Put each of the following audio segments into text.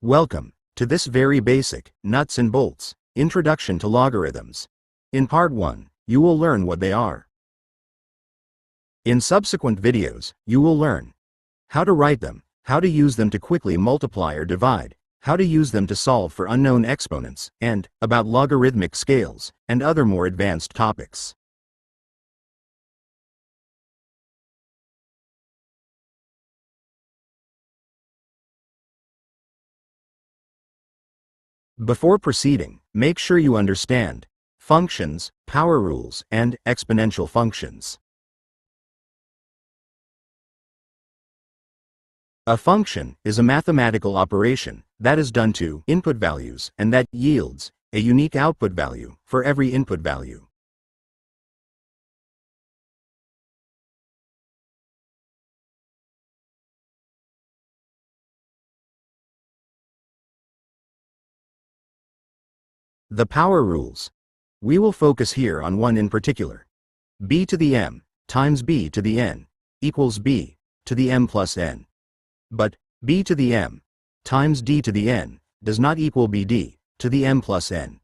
Welcome to this very basic, nuts and bolts, introduction to logarithms. In part 1, you will learn what they are. In subsequent videos, you will learn how to write them, how to use them to quickly multiply or divide, how to use them to solve for unknown exponents, and about logarithmic scales, and other more advanced topics. Before proceeding, make sure you understand functions, power rules, and exponential functions. A function is a mathematical operation that is done to input values and that yields a unique output value for every input value. The power rules. We will focus here on one in particular. B to the m times b to the n equals b to the m plus n. But b to the m times d to the n does not equal bd to the m plus n.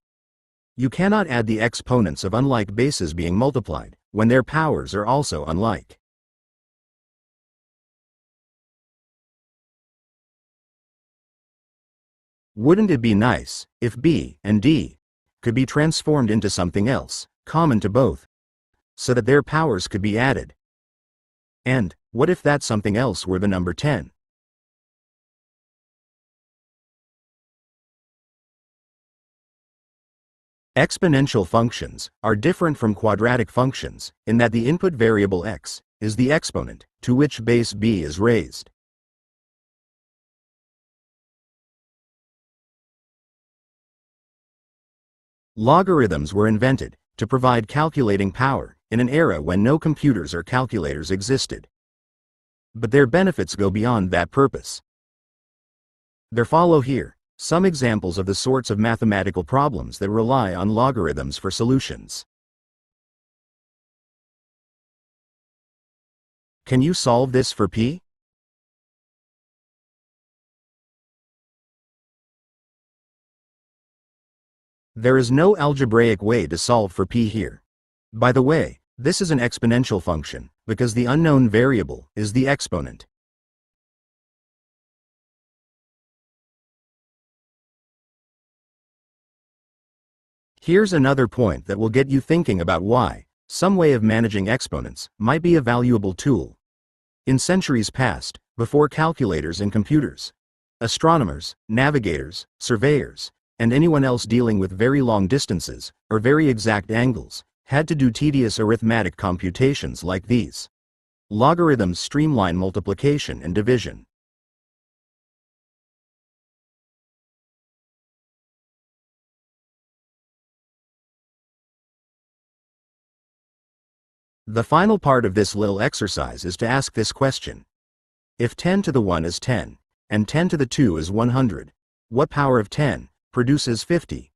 You cannot add the exponents of unlike bases being multiplied when their powers are also unlike. Wouldn't it be nice if b and d could be transformed into something else, common to both, so that their powers could be added? And what if that something else were the number 10? Exponential functions are different from quadratic functions in that the input variable x is the exponent to which base b is raised. Logarithms were invented to provide calculating power in an era when no computers or calculators existed. But their benefits go beyond that purpose. There follow here some examples of the sorts of mathematical problems that rely on logarithms for solutions. Can you solve this for p? There is no algebraic way to solve for p here. By the way, this is an exponential function because the unknown variable is the exponent. Here's another point that will get you thinking about why some way of managing exponents might be a valuable tool. In centuries past, before calculators and computers, astronomers, navigators, surveyors, and anyone else dealing with very long distances or very exact angles had to do tedious arithmetic computations like these. Logarithms streamline multiplication and division. The final part of this little exercise is to ask this question. If 10 to the 1 is 10, and 10 to the 2 is 100, what power of 10 produces 50?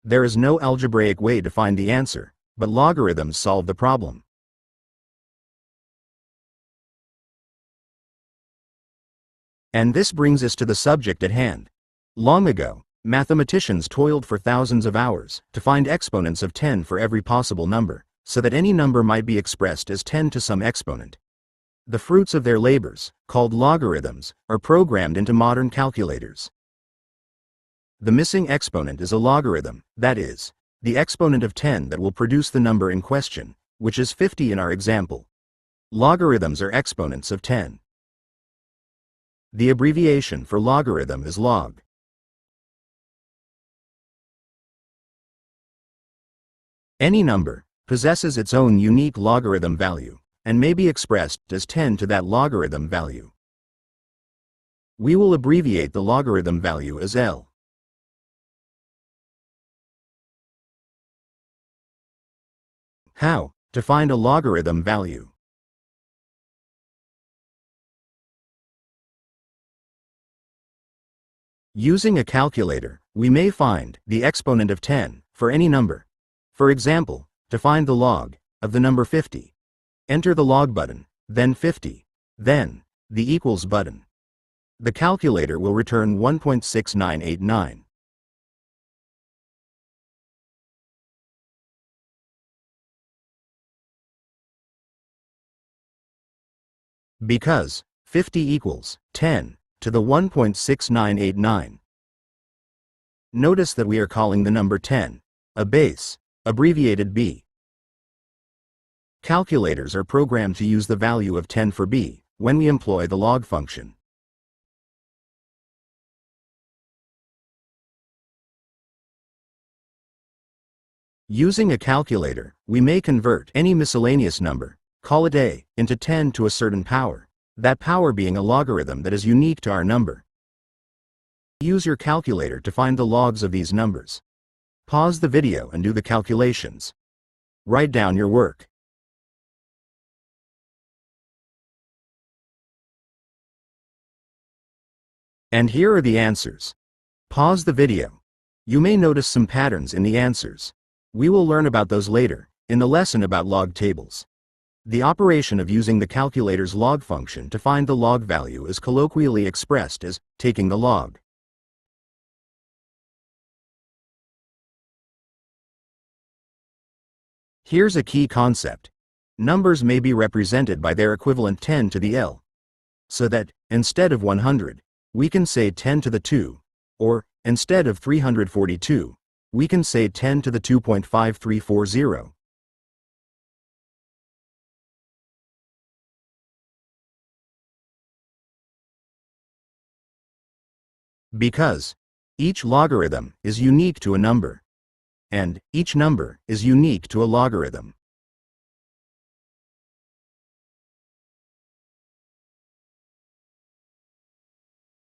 There is no algebraic way to find the answer, but logarithms solve the problem. And this brings us to the subject at hand. Long ago, mathematicians toiled for thousands of hours to find exponents of 10 for every possible number, so that any number might be expressed as 10 to some exponent. The fruits of their labors, called logarithms, are programmed into modern calculators. The missing exponent is a logarithm, that is, the exponent of 10 that will produce the number in question, which is 50 in our example. Logarithms are exponents of 10. The abbreviation for logarithm is log. Any number possesses its own unique logarithm value and may be expressed as 10 to that logarithm value. We will abbreviate the logarithm value as L. How to find a logarithm value? Using a calculator, we may find the exponent of 10 for any number. For example, to find the log of the number 50, enter the log button, then 50, then the equals button. the calculator will return 1.6989. Because 50 equals 10 to the 1.6989. Notice that we are calling the number 10 a base, abbreviated b. Calculators are programmed to use the value of 10 for b when we employ the log function. Using a calculator, we may convert any miscellaneous number, call it a, into 10 to a certain power, that power being a logarithm that is unique to our number. Use your calculator to find the logs of these numbers. Pause the video and do the calculations. Write down your work. And here are the answers. Pause the video. You may notice some patterns in the answers. We will learn about those later, in the lesson about log tables. The operation of using the calculator's log function to find the log value is colloquially expressed as taking the log. Here's a key concept. Numbers may be represented by their equivalent 10 to the L. So that, instead of 100, we can say 10 to the 2, or, instead of 342, we can say 10 to the 2.5340. Because each logarithm is unique to a number, and each number is unique to a logarithm.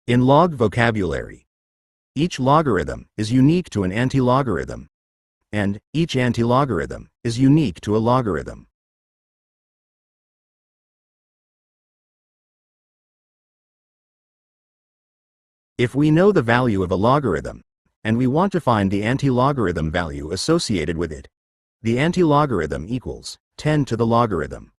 In log vocabulary, each logarithm is unique to an antilogarithm, and each antilogarithm is unique to a logarithm. If we know the value of a logarithm, and we want to find the antilogarithm value associated with it, the antilogarithm equals 10 to the logarithm.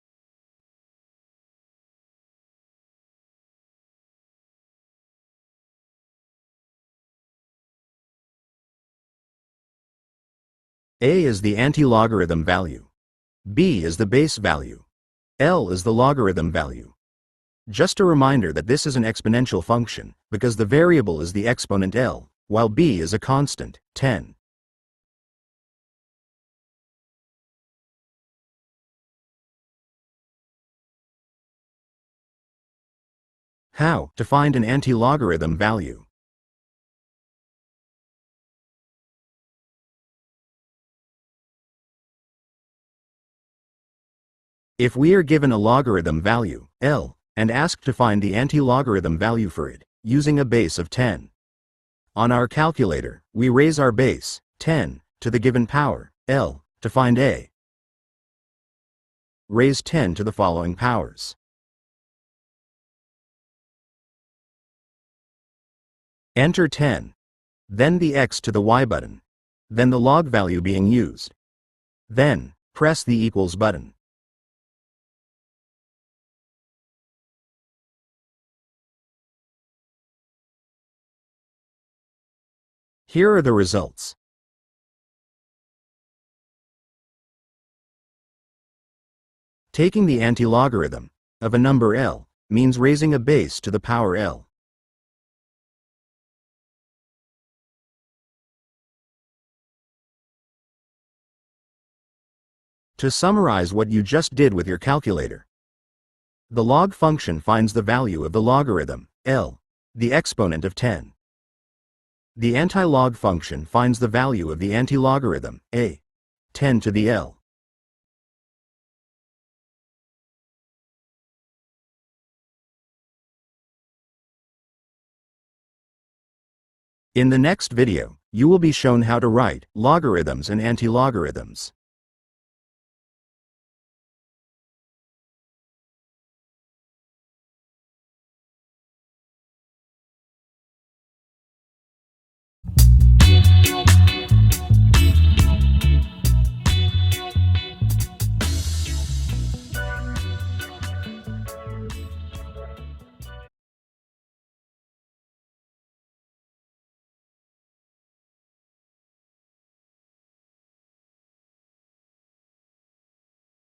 A is the antilogarithm value. B is the base value. L is the logarithm value. Just a reminder that this is an exponential function, because the variable is the exponent L, while B is a constant, 10. How to find an antilogarithm value? If we are given a logarithm value, L, and asked to find the antilogarithm value for it, using a base of 10. On our calculator, we raise our base, 10, to the given power, L, to find A. Raise 10 to the following powers. Enter 10. Then the X to the Y button. Then the log value being used. Then, press the equals button. Here are the results. Taking the antilogarithm of a number L means raising a base to the power L. To summarize what you just did with your calculator, the log function finds the value of the logarithm, L, the exponent of 10. The antilog function finds the value of the antilogarithm, A, 10 to the L. In the next video, you will be shown how to write logarithms and antilogarithms.